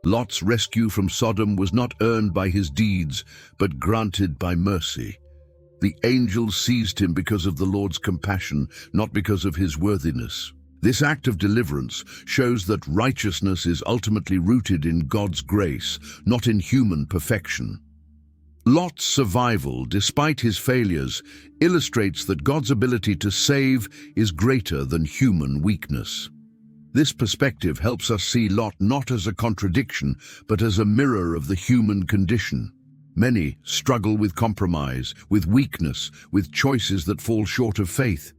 Lot's rescue from Sodom was not earned by his deeds, but granted by mercy. The angels seized him because of the Lord's compassion, not because of his worthiness. This act of deliverance shows that righteousness is ultimately rooted in God's grace, not in human perfection. Lot's survival, despite his failures, illustrates that God's ability to save is greater than human weakness. This perspective helps us see Lot not as a contradiction, but as a mirror of the human condition. Many struggle with compromise, with weakness, with choices that fall short of faith.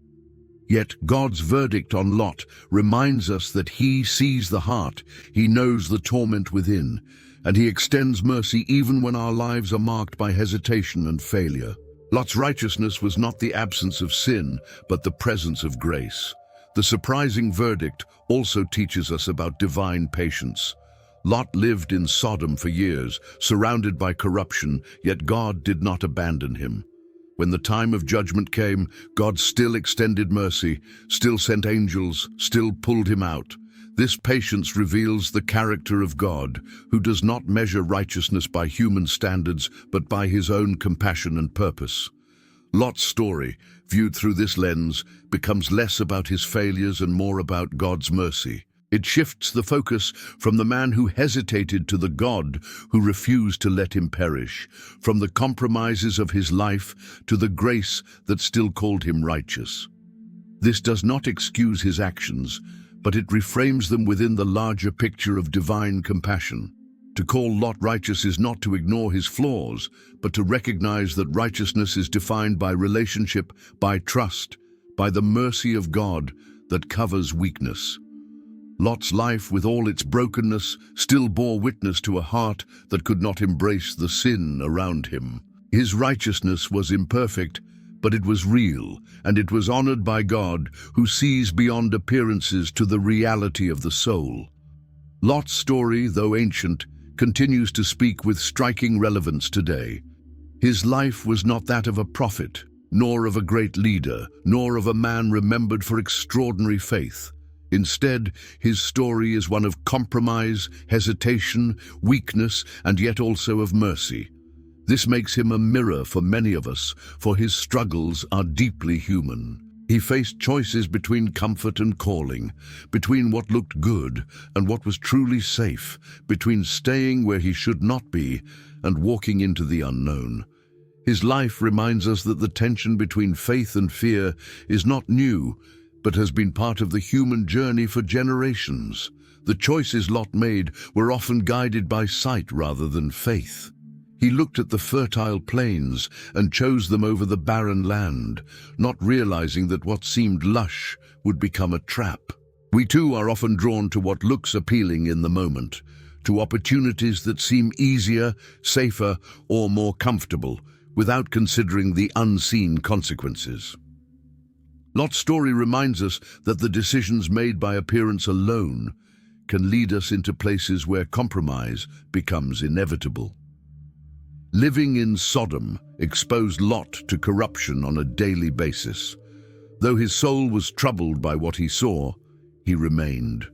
Yet God's verdict on Lot reminds us that he sees the heart, he knows the torment within, and he extends mercy even when our lives are marked by hesitation and failure. Lot's righteousness was not the absence of sin, but the presence of grace. The surprising verdict also teaches us about divine patience. Lot lived in Sodom for years, surrounded by corruption, yet God did not abandon him. When the time of judgment came, God still extended mercy, still sent angels, still pulled him out. This patience reveals the character of God, who does not measure righteousness by human standards, but by his own compassion and purpose. Lot's story, viewed through this lens, becomes less about his failures and more about God's mercy. It shifts the focus from the man who hesitated to the God who refused to let him perish, from the compromises of his life to the grace that still called him righteous. This does not excuse his actions, but it reframes them within the larger picture of divine compassion. To call Lot righteous is not to ignore his flaws, but to recognize that righteousness is defined by relationship, by trust, by the mercy of God that covers weakness. Lot's life, with all its brokenness, still bore witness to a heart that could not embrace the sin around him. His righteousness was imperfect, but it was real, and it was honored by God, who sees beyond appearances to the reality of the soul. Lot's story, though ancient, continues to speak with striking relevance today. His life was not that of a prophet, nor of a great leader, nor of a man remembered for extraordinary faith. Instead, his story is one of compromise, hesitation, weakness, and yet also of mercy. This makes him a mirror for many of us, for his struggles are deeply human. He faced choices between comfort and calling, between what looked good and what was truly safe, between staying where he should not be and walking into the unknown. His life reminds us that the tension between faith and fear is not new, but has been part of the human journey for generations. The choices Lot made were often guided by sight rather than faith. He looked at the fertile plains and chose them over the barren land, not realizing that what seemed lush would become a trap. We too are often drawn to what looks appealing in the moment, to opportunities that seem easier, safer, or more comfortable, without considering the unseen consequences. Lot's story reminds us that the decisions made by appearance alone can lead us into places where compromise becomes inevitable. Living in Sodom exposed Lot to corruption on a daily basis. Though his soul was troubled by what he saw, he remained.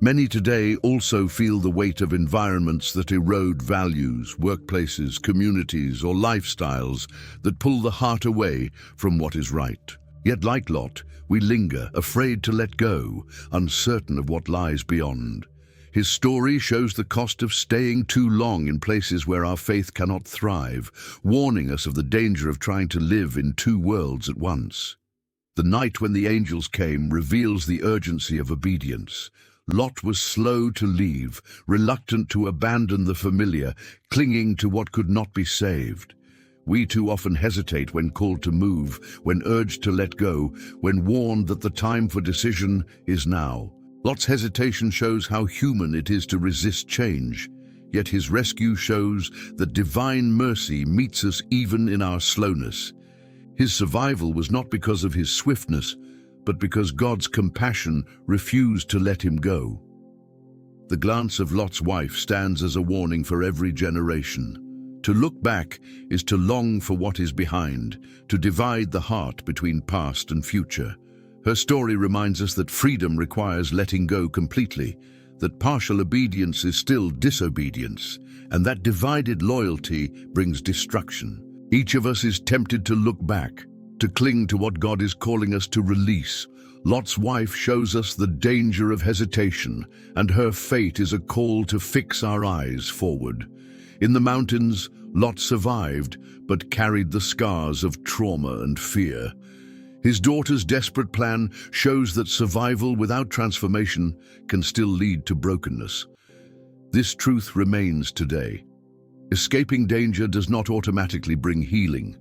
Many today also feel the weight of environments that erode values, workplaces, communities, or lifestyles that pull the heart away from what is right. Yet like Lot, we linger, afraid to let go, uncertain of what lies beyond. His story shows the cost of staying too long in places where our faith cannot thrive, warning us of the danger of trying to live in two worlds at once. The night when the angels came reveals the urgency of obedience. Lot was slow to leave, reluctant to abandon the familiar, clinging to what could not be saved. We too often hesitate when called to move, when urged to let go, when warned that the time for decision is now. Lot's hesitation shows how human it is to resist change, yet his rescue shows that divine mercy meets us even in our slowness. His survival was not because of his swiftness, but because God's compassion refused to let him go. The glance of Lot's wife stands as a warning for every generation. To look back is to long for what is behind, to divide the heart between past and future. Her story reminds us that freedom requires letting go completely, that partial obedience is still disobedience, and that divided loyalty brings destruction. Each of us is tempted to look back, to cling to what God is calling us to release, Lot's wife shows us the danger of hesitation, and her fate is a call to fix our eyes forward. In the mountains, Lot survived, but carried the scars of trauma and fear. His daughter's desperate plan shows that survival without transformation can still lead to brokenness. This truth remains today. Escaping danger does not automatically bring healing.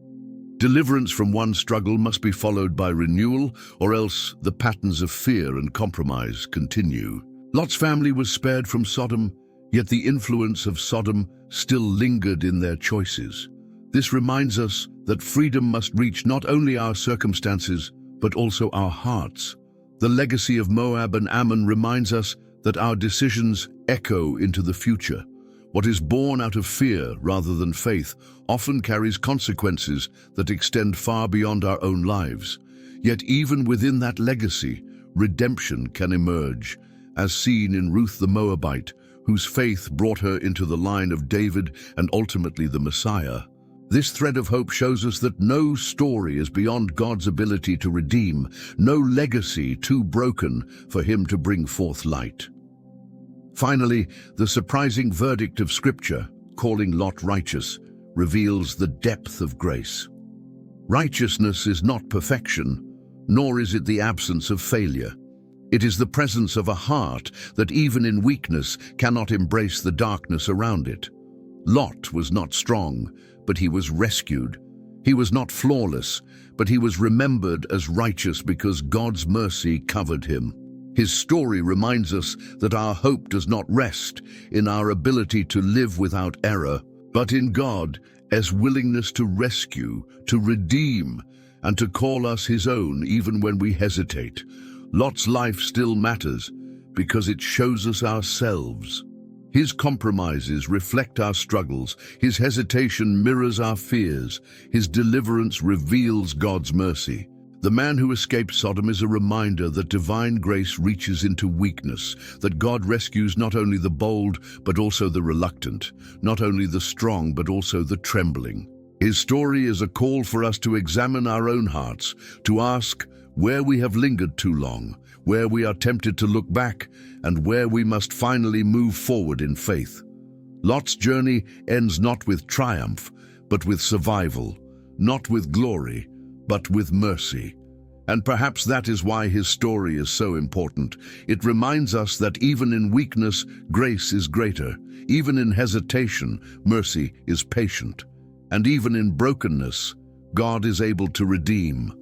Deliverance from one struggle must be followed by renewal, or else the patterns of fear and compromise continue. Lot's family was spared from Sodom, yet the influence of Sodom still lingered in their choices. This reminds us that freedom must reach not only our circumstances, but also our hearts. The legacy of Moab and Ammon reminds us that our decisions echo into the future. What is born out of fear rather than faith often carries consequences that extend far beyond our own lives. Yet even within that legacy, redemption can emerge, as seen in Ruth the Moabite, whose faith brought her into the line of David and ultimately the Messiah. This thread of hope shows us that no story is beyond God's ability to redeem, no legacy too broken for Him to bring forth light. Finally, the surprising verdict of Scripture, calling Lot righteous, reveals the depth of grace. Righteousness is not perfection, nor is it the absence of failure. It is the presence of a heart that even in weakness cannot embrace the darkness around it. Lot was not strong, but he was rescued. He was not flawless, but he was remembered as righteous because God's mercy covered him. His story reminds us that our hope does not rest in our ability to live without error, but in God as willingness to rescue, to redeem, and to call us His own even when we hesitate. Lot's life still matters because it shows us ourselves. His compromises reflect our struggles, his hesitation mirrors our fears, his deliverance reveals God's mercy. The man who escaped Sodom is a reminder that divine grace reaches into weakness, that God rescues not only the bold but also the reluctant, not only the strong but also the trembling. His story is a call for us to examine our own hearts, to ask where we have lingered too long, where we are tempted to look back, and where we must finally move forward in faith. Lot's journey ends not with triumph, but with survival, not with glory, but with mercy. And perhaps that is why his story is so important. It reminds us that even in weakness, grace is greater. Even in hesitation, mercy is patient. And even in brokenness, God is able to redeem.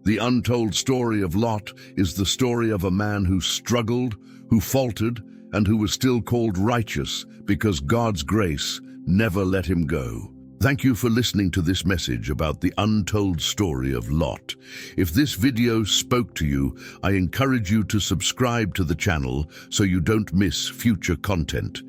The untold story of Lot is the story of a man who struggled, who faltered, and who was still called righteous because God's grace never let him go. Thank you for listening to this message about the untold story of Lot. If this video spoke to you, I encourage you to subscribe to the channel so you don't miss future content.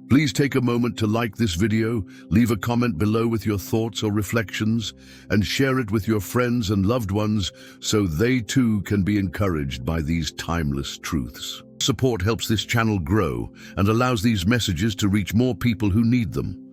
Please take a moment to like this video, leave a comment below with your thoughts or reflections, and share it with your friends and loved ones so they too can be encouraged by these timeless truths. Support helps this channel grow and allows these messages to reach more people who need them.